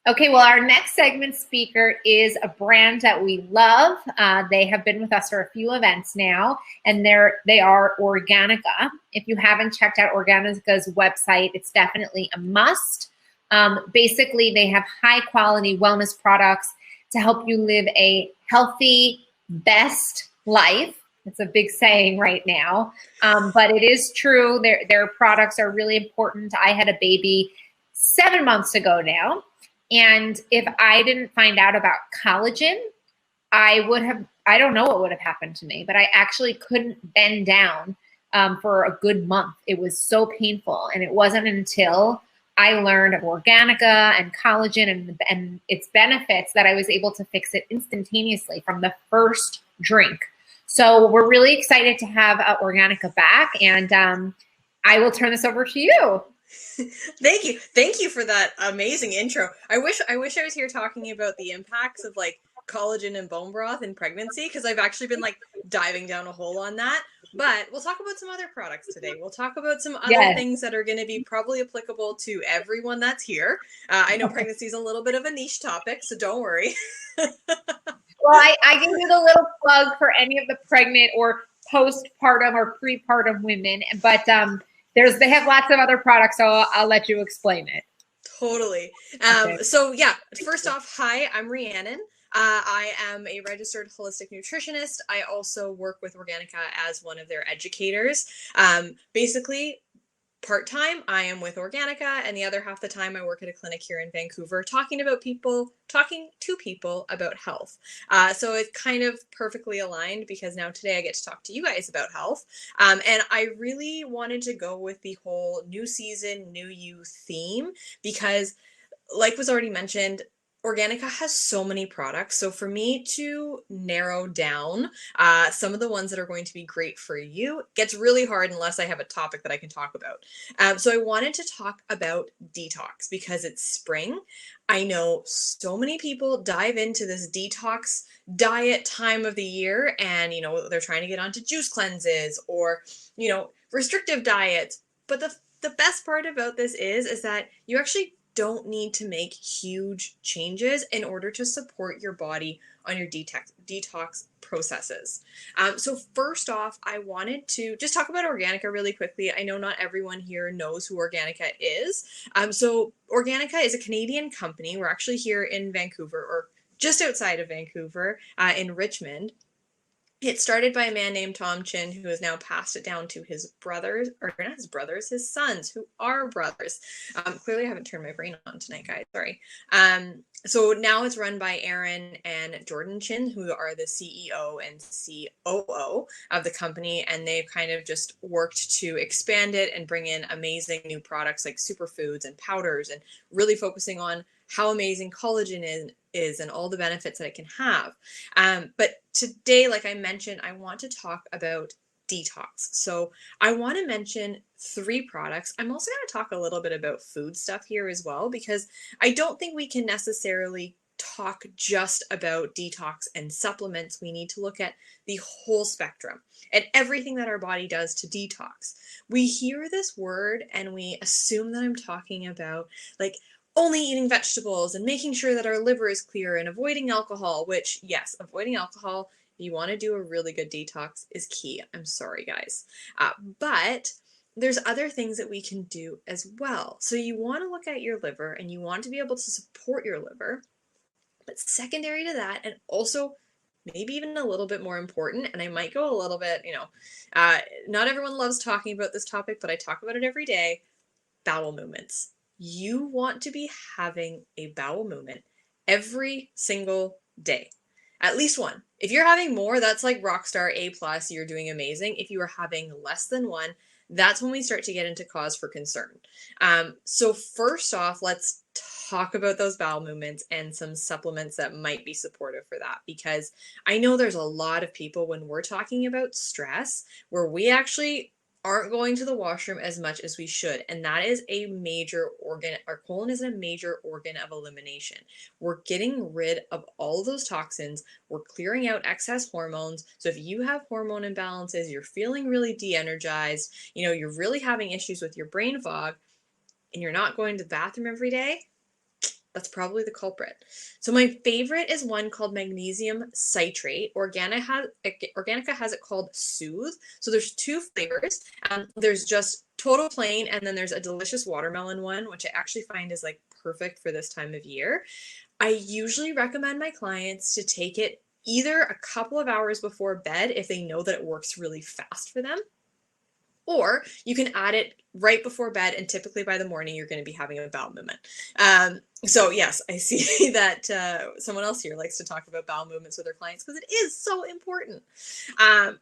Okay, well, our next segment speaker is a brand that we love. They have been with us for a few events now, and they are Organika. If you haven't checked out Organika's website, it's definitely a must. Basically, they have high quality wellness products to help you live a healthy, best life. It's a big saying right now, but it is true. Their products are really important. I had a baby 7 months ago now. And if I didn't find out about collagen, I don't know what would have happened to me, but I actually couldn't bend down for a good month. It was so painful. And it wasn't until I learned of Organika and collagen and its benefits that I was able to fix it instantaneously from the first drink. So we're really excited to have Organika back. And I will turn this over to you. Thank you. Thank you for that amazing intro. I wish I was here talking about the impacts of like collagen and bone broth in pregnancy, because I've actually been like diving down a hole on that. But we'll talk about some other products today. We'll talk about some other Yes. things that are going to be probably applicable to everyone that's here. I know pregnancy is a little bit of a niche topic, so don't worry. Well, I give you the little plug for any of the pregnant or postpartum or prepartum women, but they have lots of other products, so I'll let you explain it. Totally. Okay. So yeah, first off, hi, I'm Rhiannon. I am a registered holistic nutritionist. I also work with Organika as one of their educators. Basically, part-time, I am with Organika, and the other half the time I work at a clinic here in Vancouver talking to people about health. So it's kind of perfectly aligned, because now today I get to talk to you guys about health. And I really wanted to go with the whole new season, new you theme, because like was already mentioned, Organika has so many products. So for me to narrow down some of the ones that are going to be great for you gets really hard unless I have a topic that I can talk about. So I wanted to talk about detox because it's spring. I know so many people dive into this detox diet time of the year, and they're trying to get onto juice cleanses or restrictive diets. But the best part about this is that you actually don't need to make huge changes in order to support your body on your detox processes. So first off, I wanted to just talk about Organika really quickly. I know not everyone here knows who Organika is. So Organika is a Canadian company. We're actually here in Vancouver, or just outside of Vancouver, in Richmond. It's started by a man named Tom Chin, who has now passed it down to his brothers, or not his brothers, his sons, who are brothers. Clearly, I haven't turned my brain on tonight, guys. Sorry. So now it's run by Aaron and Jordan Chin, who are the CEO and COO of the company, and they've kind of just worked to expand it and bring in amazing new products like superfoods and powders, and really focusing on how amazing collagen is and all the benefits that it can have. But today, like I mentioned, I want to talk about detox. So I want to mention 3 products. I'm also going to talk a little bit about food stuff here as well, because I don't think we can necessarily talk just about detox and supplements. We need to look at the whole spectrum and everything that our body does to detox. We hear this word and we assume that I'm talking about like only eating vegetables and making sure that our liver is clear and avoiding alcohol, which, yes, avoiding alcohol, if you want to do a really good detox, is key. I'm sorry, guys. But there's other things that we can do as well. So you want to look at your liver and you want to be able to support your liver. But secondary to that, and also maybe even a little bit more important, and I might go a little bit, not everyone loves talking about this topic, but I talk about it every day, bowel movements. You want to be having a bowel movement every single day. At least one. If you're having more, that's like rockstar A+, you're doing amazing. If you are having less than one, that's when we start to get into cause for concern. So first off, let's talk about those bowel movements and some supplements that might be supportive for that, because I know there's a lot of people when we're talking about stress where we actually aren't going to the washroom as much as we should. And that is a major organ. Our colon is a major organ of elimination. We're getting rid of all of those toxins. We're clearing out excess hormones. So if you have hormone imbalances, you're feeling really de-energized, you're really having issues with your brain fog, and you're not going to the bathroom every day, That's probably the culprit. So my favorite is one called magnesium citrate. Organica has it called Soothe. So there's two flavors. There's just total plain, and then there's a delicious watermelon one, which I actually find is like perfect for this time of year. I usually recommend my clients to take it either a couple of hours before bed if they know that it works really fast for them, or you can add it right before bed, and typically by the morning you're going to be having a bowel movement. So yes, I see that someone else here likes to talk about bowel movements with their clients because it is so important.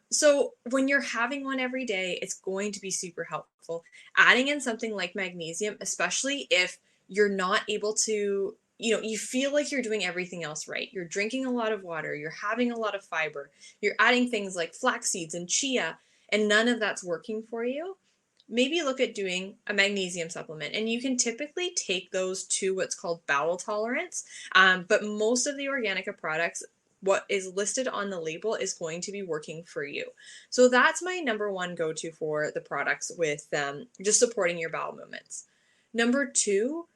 So when you're having one every day, it's going to be super helpful. Adding in something like magnesium, especially if you're not able to, you feel like you're doing everything else right. You're drinking a lot of water, you're having a lot of fiber, you're adding things like flax seeds and chia, and none of that's working for you. Maybe look at doing a magnesium supplement, and you can typically take those to what's called bowel tolerance. But most of the Organika products, what is listed on the label is going to be working for you. So that's my number one go-to for the products with just supporting your bowel movements. Number two,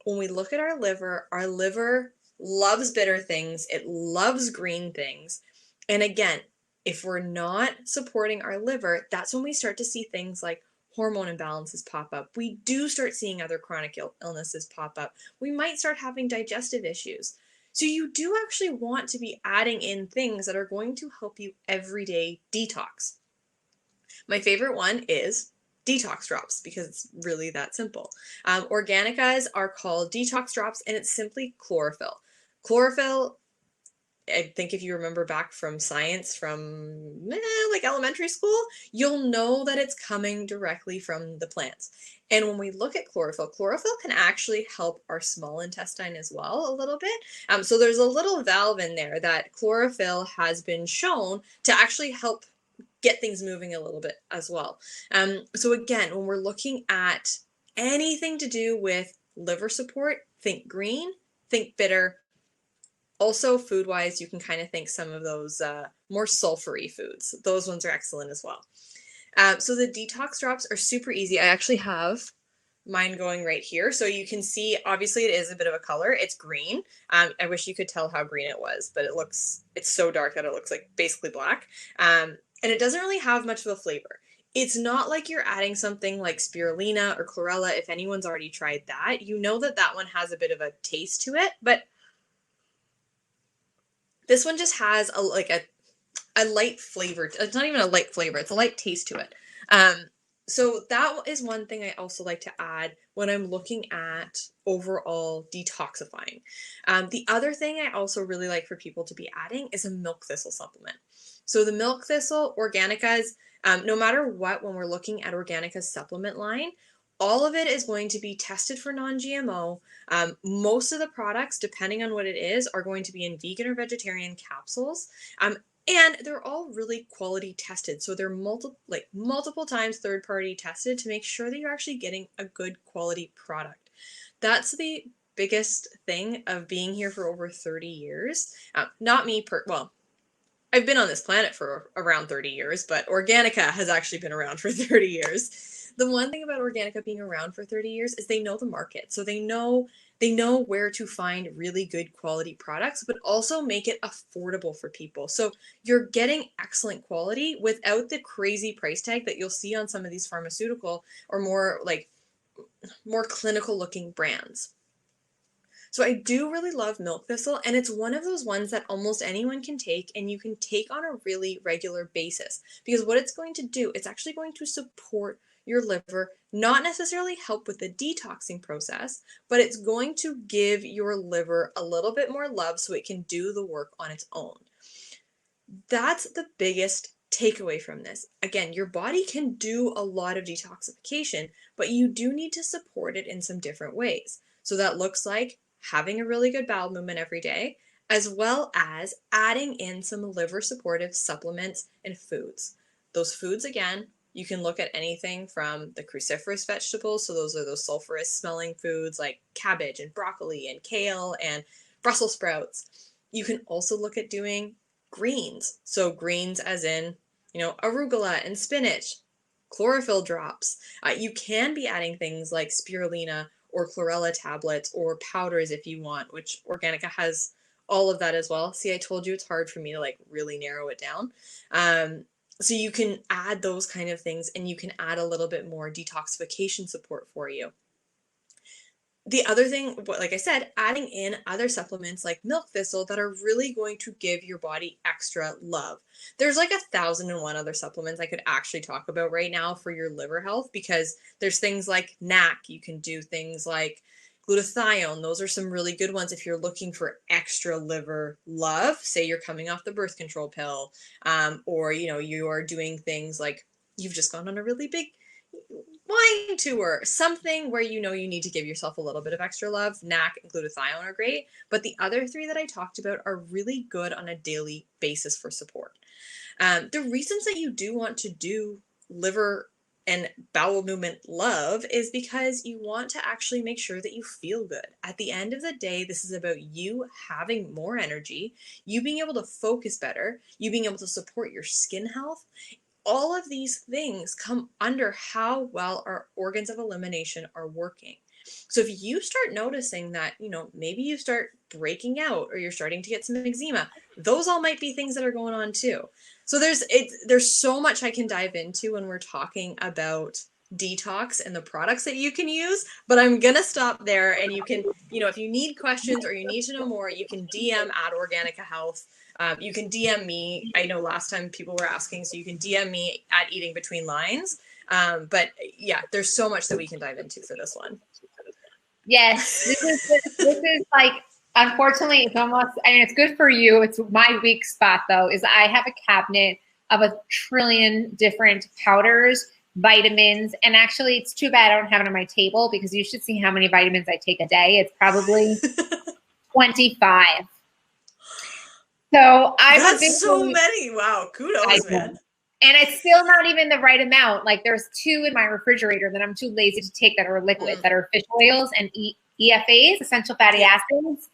when we look at our liver loves bitter things. It loves green things. And again, if we're not supporting our liver, that's when we start to see things like hormone imbalances pop up. We do start seeing other chronic illnesses pop up. We might start having digestive issues. So you do actually want to be adding in things that are going to help you everyday detox. My favorite one is detox drops because it's really that simple. Organicas are called detox drops, and it's simply chlorophyll. Chlorophyll, I think if you remember back from science from like elementary school, you'll know that it's coming directly from the plants. And when we look at chlorophyll, chlorophyll can actually help our small intestine as well a little bit. So there's a little valve in there that chlorophyll has been shown to actually help get things moving a little bit as well. So again, when we're looking at anything to do with liver support, think green, think bitter. Also, food-wise, you can kind of think some of those more sulfury foods. Those ones are excellent as well. So the detox drops are super easy. I actually have mine going right here. So you can see, obviously it is a bit of a color. It's green. I wish you could tell how green it was, but it's so dark that it looks like basically black. And it doesn't really have much of a flavor. It's not like you're adding something like spirulina or chlorella. If anyone's already tried that, you know that that one has a bit of a taste to it, but this one just has a light flavor. It's not even a light flavor. It's a light taste to it. So that is one thing I also like to add when I'm looking at overall detoxifying. The other thing I also really like for people to be adding is a milk thistle supplement. So the milk thistle, Organica's, no matter what, when we're looking at Organica's supplement line, all of it is going to be tested for non-GMO. Most of the products, depending on what it is, are going to be in vegan or vegetarian capsules. And they're all really quality tested. So they're multiple times third-party tested to make sure that you're actually getting a good quality product. That's the biggest thing of being here for over 30 years. Not me, well, I've been on this planet for around 30 years, but Organika has actually been around for 30 years. The one thing about Organika being around for 30 years is they know the market. So they know where to find really good quality products, but also make it affordable for people. So you're getting excellent quality without the crazy price tag that you'll see on some of these pharmaceutical or more clinical looking brands. So I do really love milk thistle, and it's one of those ones that almost anyone can take, and you can take on a really regular basis, because what it's going to do, it's actually going to support your liver, not necessarily help with the detoxing process, but it's going to give your liver a little bit more love so it can do the work on its own. That's the biggest takeaway from this. Again, your body can do a lot of detoxification, but you do need to support it in some different ways. So that looks like having a really good bowel movement every day, as well as adding in some liver supportive supplements and foods. Those foods, again, you can look at anything from the cruciferous vegetables, so those are those sulfurous smelling foods like cabbage and broccoli and kale and Brussels sprouts. You can also look at doing greens, so greens as in, arugula and spinach, chlorophyll drops. You can be adding things like spirulina or chlorella tablets or powders if you want, which Organika has all of that as well. See, I told you it's hard for me to like really narrow it down. So you can add those kind of things, and you can add a little bit more detoxification support for you. The other thing, like I said, adding in other supplements like milk thistle that are really going to give your body extra love. There's like 1,001 other supplements I could actually talk about right now for your liver health, because there's things like NAC. You can do things like glutathione. Those are some really good ones if you're looking for extra liver love. Say you're coming off the birth control pill, or you are doing things like you've just gone on a really big wine tour, something where you need to give yourself a little bit of extra love. NAC and glutathione are great, but the other three that I talked about are really good on a daily basis for support. The reasons that you do want to do liver and bowel movement love is because you want to actually make sure that you feel good. At the end of the day, this is about you having more energy, you being able to focus better, you being able to support your skin health. All of these things come under how well our organs of elimination are working. So if you start noticing that, maybe you start breaking out or you're starting to get some eczema, those all might be things that are going on too. So there's so much I can dive into when we're talking about detox and the products that you can use, but I'm going to stop there, and you can, if you need questions or you need to know more, you can DM at Organika Health. You can DM me. I know last time people were asking, so you can DM me at Eating Between Lines. But yeah, there's so much that we can dive into for this one. Yes, this is like, unfortunately, it's almost, it's good for you. It's my weak spot though, is I have a cabinet of 1 trillion different powders, vitamins, and actually it's too bad I don't have it on my table, because you should see how many vitamins I take a day. It's probably 25. So that's so many. Wow, kudos, man. And it's still not even the right amount. Like there's 2 in my refrigerator that I'm too lazy to take that are liquid, that are fish oils and EFAs, essential fatty acids.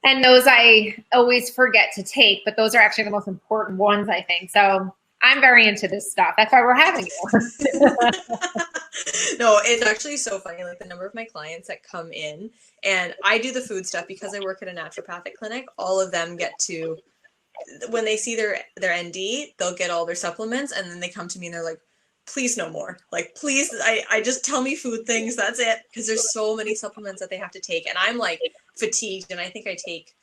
And those I always forget to take, but those are actually the most important ones, I think. So I'm very into this stuff. That's why we're having it. No, it's actually so funny. Like the number of my clients that come in, and I do the food stuff because I work at a naturopathic clinic. All of them get to, when they see their ND, they'll get all their supplements, and then they come to me and they're like, please no more. Like, please, I just tell me food things. That's it. Because there's so many supplements that they have to take. And I'm like fatigued, and I think I take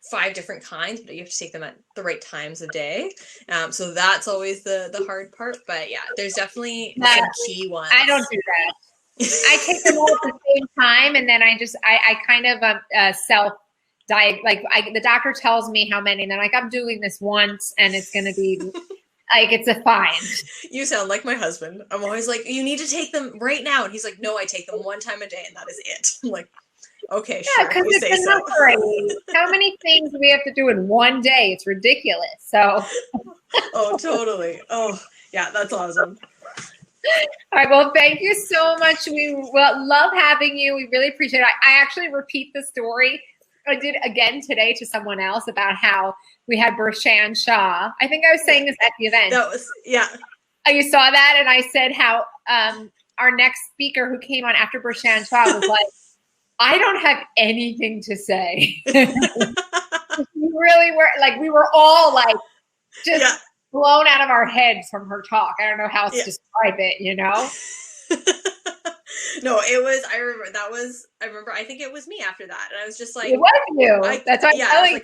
5 different kinds, but you have to take them at the right times of day. So that's always the hard part. But yeah, there's definitely some key ones. I don't do that. I take them all at the same time, and then I kind of self-diet. Like the doctor tells me how many, and then like, I'm doing this once, and it's going to be like, it's a fine. You sound like my husband. I'm always like, you need to take them right now, and he's like, no, I take them 1 time a day, and that is it. I'm like, okay, yeah, because it's enough already. How many things do we have to do in one day? It's ridiculous. So. Oh, totally. Oh, yeah, that's awesome. All right. Well, thank you so much. We love having you. We really appreciate it. I actually repeat the story I did again today to someone else about how we had Bershan Shah. I think I was saying this at the event. That was, yeah. Oh, you saw that? And I said how our next speaker who came on after Bershan Shah was like, I don't have anything to say. We really were like, we were all like just blown out of our heads from her talk. I don't know how else to describe it, No, it was, I think it was me after that. And I was just like, it was you. That's why I'm telling you.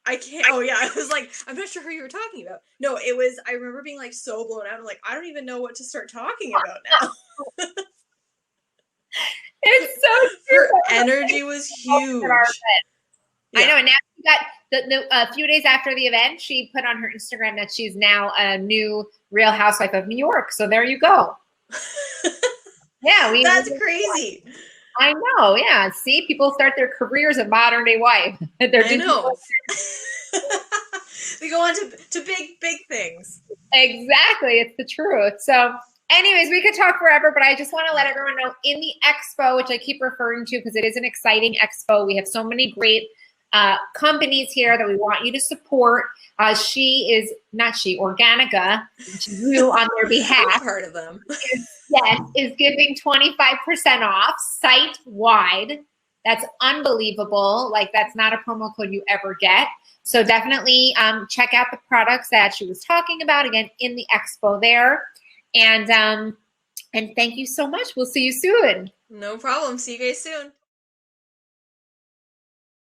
I can't, I was like, I'm not sure who you were talking about. No, it was, I remember being like so blown out. I'm like, I don't even know what to start talking about now. It's so true. Her energy was huge. I know. And now she got a few days after the event, she put on her Instagram that she's now a new Real Housewife of New York. So there you go. Yeah, that's crazy. I know. Yeah. See, people start their careers of modern day wife. I know. They go on to big things. Exactly. It's the truth. So anyways, we could talk forever, but I just want to let everyone know in the expo, which I keep referring to because it is an exciting expo. We have so many great companies here that we want you to support. Organika, you on their behalf. Part of them. is giving 25% off site-wide. That's unbelievable. Like, that's not a promo code you ever get. So definitely check out the products that she was talking about, again, in the expo there. And thank you so much. We'll see you soon. No problem. See you guys soon.